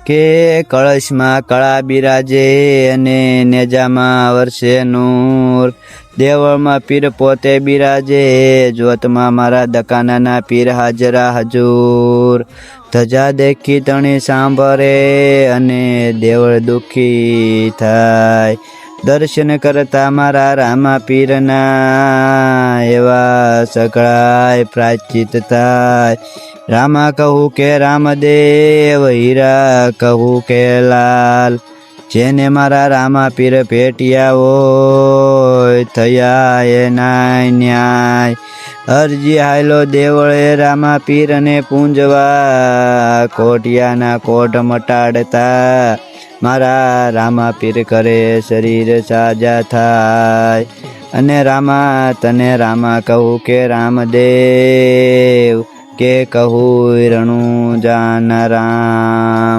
કે કળશમાં કળા બિરાજે અને નેજામાં વર્ષે નૂર, દેવળમાં પીર પોતે બિરાજે, જ્યોતમાં મારા દકાનાના પીર હાજરા હજૂર, ધજા દેખી તણી સાંભળે અને દેવળ દુઃખી થાય, દર્શન કરતા મારા રામા પીરના એવા સકળાય પ્રાચિત થાય, રામા કહું કે રામદેવ, હીરા કહું કે લાલ, જેને મારા રામા પીર ભેટ્યા હોય થયા એના ન્યાય, અરજી હાયલો દેવળે રામા પીરને પૂંજવા, કોટિયાના કોટ મટાડતા મારા રામા પીર કરે શરીર સાજા થાય, અને રામા તને રામા કહું કે રામદેવ, કે કહું રણું જાન રામ.